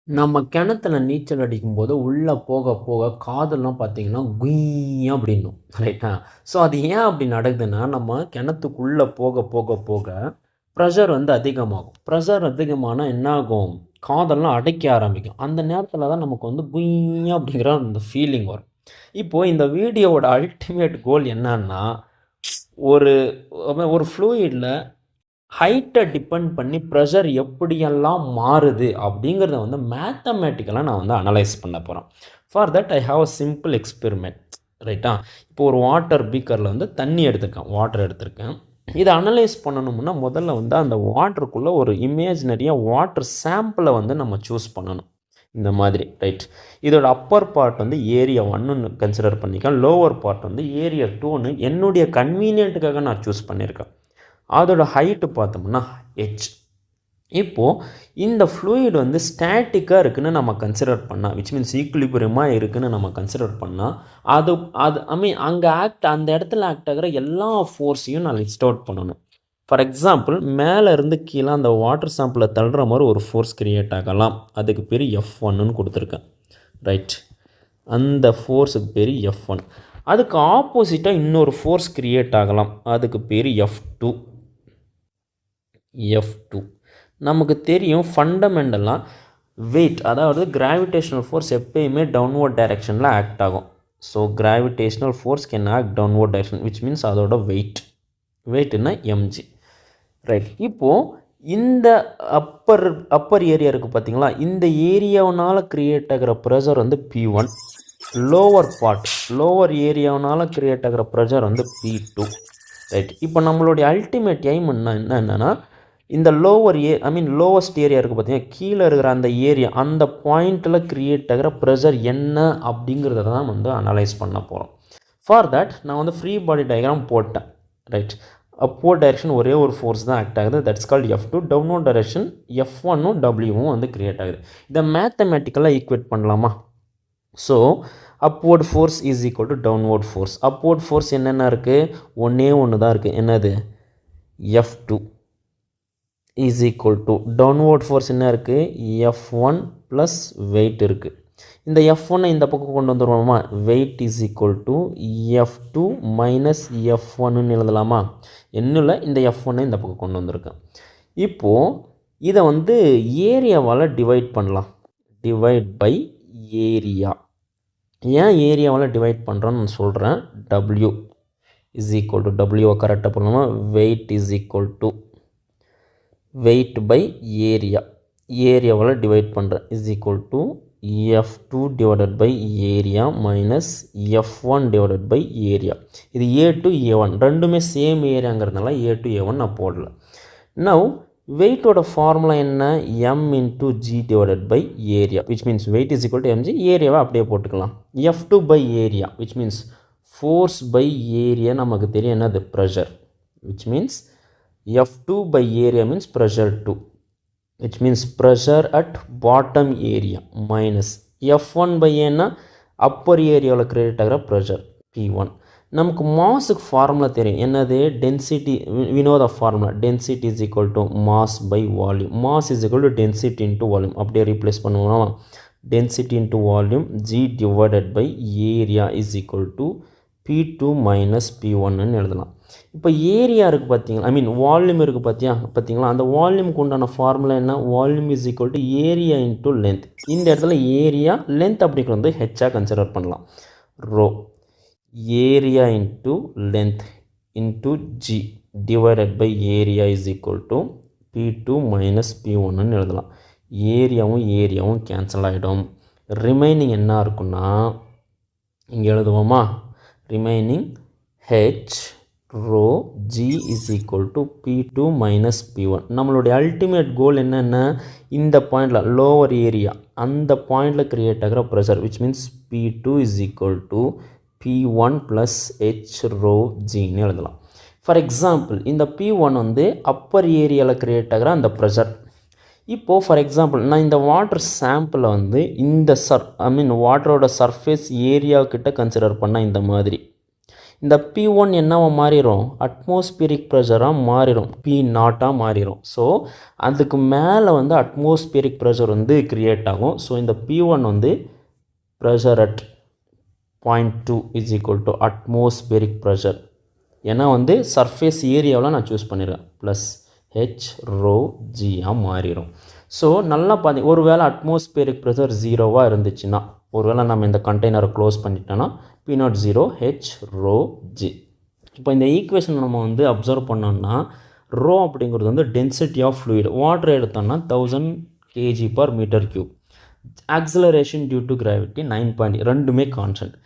நம்ம கிணத்துல நீச்சல் அடிக்கும்போது உள்ளே போக போக காதெல்லாம் பார்த்தீங்கன்னா குய்யா அப்படின்னும் ரைட்டா. ஸோ அது ஏன் அப்படி நடக்குதுன்னா, நம்ம கிணத்துக்குள்ளே போக போக போக ப்ரெஷர் வந்து அதிகமாகும். ப்ரெஷர் அதிகமானால் என்ன ஆகும், காதெல்லாம் அடைக்க ஆரம்பிக்கும். அந்த நேரத்தில் தான் நமக்கு வந்து குய்யா அப்படிங்கிற அந்த ஃபீலிங் வரும். இப்போது இந்த வீடியோவோட அல்டிமேட் கோல் என்னன்னா, ஒரு ஒரு ஃப்ளூயிடில் ஹைட்டை டிபெண்ட் பண்ணி ப்ரெஷர் எப்படியெல்லாம் மாறுது அப்படிங்கிறத வந்து மேத்தமேட்டிக்கலாக நான் வந்து அனலைஸ் பண்ண போகிறேன். For that I have a simple experiment. ரைட்டா. இப்போ ஒரு வாட்டர் பீக்கரில் வந்து தண்ணி எடுத்திருக்கேன், வாட்டர் எடுத்திருக்கேன். இதை அனலைஸ் பண்ணணும்னா முதல்ல வந்து அந்த வாட்டருக்குள்ளே ஒரு இமேஜினரியாக வாட்டர் சாம்பிளை வந்து நம்ம சூஸ் பண்ணணும். இந்த மாதிரி ரைட். இதோட அப்பர் பார்ட் வந்து ஏரியா 1ன்னு கன்சிடர் பண்ணிக்கலாம், லோவர் பார்ட் வந்து ஏரியா 2ன்னு என்னுடைய கன்வீனியன்ட்டுக்காக நான் சூஸ் பண்ணியிருக்கேன். அதோட ஹைட்டு பார்த்தோம்னா ஹெச். இப்போது இந்த ஃப்ளூயிட் வந்து ஸ்டாட்டிக்காக இருக்குதுன்னு நம்ம கன்சிடர் பண்ணால், விச் மீன்ஸ் ஈக்குலிபிரியமாக இருக்குதுன்னு நம்ம கன்சிடர் பண்ணால், அது அது ஐ மீன் அங்கே அந்த இடத்துல ஆக்ட் ஆகிற எல்லா ஃபோர்ஸையும் நான் லிஸ்ட் அவுட் பண்ணணும். ஃபார் எக்ஸாம்பிள், மேலே இருந்து கீழே அந்த வாட்டர் சாம்பிளை தள்ளுற மாதிரி ஒரு ஃபோர்ஸ் கிரியேட் ஆகலாம். அதுக்கு பேர் F1ன்னு கொடுத்துருக்கேன். ரைட். அந்த ஃபோர்ஸுக்கு பேர் F1. அதுக்கு ஆப்போசிட்டாக இன்னொரு ஃபோர்ஸ் கிரியேட் ஆகலாம். அதுக்கு பேர் F2. நமக்கு தெரியும் ஃபண்டமெண்டலாக வெயிட், அதாவது கிராவிடேஷனல் ஃபோர்ஸ் எப்பயுமே டவுன்வர்ட் டைரெக்ஷனில் ஆக்ட் ஆகும். So gravitational force can act downward direction, which means அதோட வெயிட்னா mg. ரைட். இப்போது இந்த அப்பர் ஏரியா இருக்குது பார்த்தீங்களா, இந்த ஏரியாவினால் க்ரியேட் ஆகிற ப்ரெஷர் வந்து P1. லோவர் ஏரியாவினால் க்ரியேட் ஆகிற ப்ரெஷர் வந்து P2. ரைட். இப்போ நம்மளுடைய அல்டிமேட் எய்ம் என்னென்னா, இந்த லோவஸ்ட் ஏரியா இருக்குது பார்த்தீங்கன்னா, கீழே இருக்கிற அந்த ஏரியா, அந்த பாயிண்ட்டில் க்ரியேட் ஆகிற ப்ரெஷர் என்ன அப்படிங்கிறத தான் வந்து அனலைஸ் பண்ண போகிறோம். ஃபார் தட் நான் வந்து ஃப்ரீ பாடி டயக்ராம் போட்டேன். ரைட். அப்போர்ட் டைரெக்ஷன் ஒரே ஒரு ஃபோர்ஸ் தான் ஆக்ட் ஆகுது, that's called F2. Downward direction F1ம் Wவும் வந்து க்ரியேட் ஆகுது. இதை மேத்தமெட்டிக்கலாக ஈக்குவேட் பண்ணலாமா? So upward force is equal to downward force. upward force என்னென்ன இருக்குது, ஒன்று தான் இருக்குது, என்னது, F2 is equal to downward force என்ன இருக்குது, F1 plus weight இருக்குது. இந்த F1 இந்த பக்கம் கொண்டு வந்துடுவோமா, weight is equal to F2 minus F1ன்னு எழுதலாமா? என்னில் இந்த F1 இந்த பக்கம் கொண்டு வந்திருக்கேன். இப்போது இதை வந்து ஏரியாவால் டிவைட் பண்ணலாம். Divide by area. ஏன் ஏரியாவால் டிவைட் பண்ணுறோன்னு நான் சொல்கிறேன். W is equal to Wவை கரெக்டாக பண்ணலாமா, weight is equal to weight by ஏரியாவால் டிவைட் பண்ணுறேன், is equal to F2 divided by area minus F1 divided by area. இது A to A1 ரெண்டுமே சேம் ஏரியாங்கிறதுனால A to A1 நான் போடல. நவ் வெயிட்டோட formula என்ன, M into G divided by area, which means weight is equal to mg. ஏரியாவை அப்படியே போட்டுக்கலாம். F2 by area, which means force by area, நமக்கு தெரியும் என்னது, pressure, which means F2 by area means pressure 2, which means pressure at bottom area minus F1 by ஏன்னா upper ஏரியாவில் create ஆகிற pressure P1. நமக்கு மாஸுக்கு ஃபார்முலா தெரியும், என்னது, density. we know the formula, density is equal to mass by volume. mass is equal to density into volume. அப்படியே replace பண்ணுவோம். density into volume G divided by area is equal to P2 minus P1ன்னு எழுதலாம். இப்போ area இருக்குது பார்த்தீங்களா, volume இருக்குது பார்த்தீங்களா, அந்த வால்யூமுக்கு உண்டான ஃபார்முலா என்ன, volume is equal to area into length. இந்த இடத்துல ஏரியா லென்த் அப்படிங்கிறது வந்து ஹெச்சாக கன்சிடர் பண்ணலாம். Rho area into length into G divided by area is equal to P2 minus P1ன்னு எழுதலாம். ஏரியாவும் கேன்சல் ஆகிடும். ரிமைனிங் என்ன இருக்குன்னா, இங்கே எழுதுவோமா, remaining H rho G is equal to P2 minus P1. நம்மளுடைய அல்டிமேட் கோல் என்னென்ன, இந்த பாயிண்டில் லோவர் ஏரியா, அந்த பாயிண்டில் க்ரியேட் ஆகிற pressure, which means P2 is equal to P1 plus H rho Gன்னு எழுதலாம். ஃபார் எக்ஸாம்பிள், இந்த P1 வந்து அப்பர் ஏரியாவில் க்ரியேட் ஆகிற அந்த ப்ரெஷர். இப்போது ஃபார் எக்ஸாம்பிள், நான் இந்த வாட்டர் சாம்பிளை வந்து இந்த வாட்டரோட சர்ஃபேஸ் ஏரியாக்கிட்ட கன்சிடர் பண்ணால் இந்த மாதிரி, இந்த P1 என்னவா மாறிடும், அட்மாஸ்பியரிக் ப்ரெஷராக மாறிடும், P0 மாறிடும். ஸோ அதுக்கு மேலே வந்து அட்மாஸ்பியரிக் ப்ரெஷர் வந்து க்ரியேட் ஆகும். ஸோ இந்த P1 வந்து pressure at 0.2 is equal to atmospheric pressure. ஏன்னா வந்து சர்ஃபேஸ் ஏரியாவில் நான் சூஸ் பண்ணிடுவேன், ப்ளஸ் HρG மாறிடும். ஸோ நல்லா பார்த்திங்க, ஒரு வேளை அட்மாஸ்பியரிக் ப்ரெஷர் 0வாக இருந்துச்சுன்னா, ஒரு வேளை நம்ம இந்த கண்டெய்னரை க்ளோஸ் பண்ணிட்டோன்னா P0 0 HρG. இப்போ இந்த ஈக்குவேஷன் நம்ம வந்து அப்சர்வ் பண்ணோம்னா, ரோ அப்படிங்கிறது வந்து டென்சிட்டி ஆஃப் ஃப்ளூயிட். வாட்டர் எடுத்தோம்னா 1000 kg/m3. Acceleration due to gravity 9. ரெண்டுமே கான்ஸ்டன்ட்.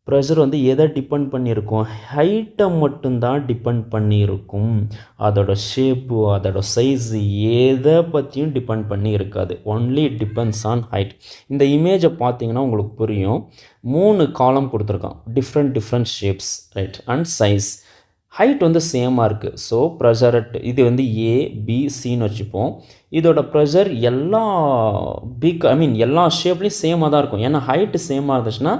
ப்ரெஷர் வந்து எதை டிபெண்ட் பண்ணியிருக்கும், ஹைட்டை மட்டும்தான் டிபெண்ட் பண்ணியிருக்கும். அதோட ஷேப்பு, அதோட சைஸு எதை பற்றியும் டிபெண்ட் பண்ணி இருக்காது. Only it depends on height. இந்த இமேஜை பார்த்தீங்கன்னா உங்களுக்கு புரியும். 3 காலம் கொடுத்துருக்கான், different shapes, right, and size. Height வந்து சேமாக இருக்குது. ஸோ ப்ரெஷர் அட், இது வந்து ABCன்னு வச்சுப்போம். இதோட ப்ரெஷர் எல்லா எல்லா ஷேப்லேயும் சேமாக தான் இருக்கும். ஏன்னா ஹைட்டு சேமாக இருந்துச்சுன்னா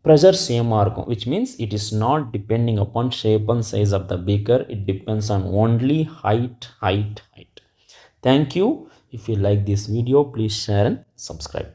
pressure same இருக்கும், which means it is not depending upon shape and size of the beaker. It depends on only height. Thank you. If you like this video, please share and subscribe.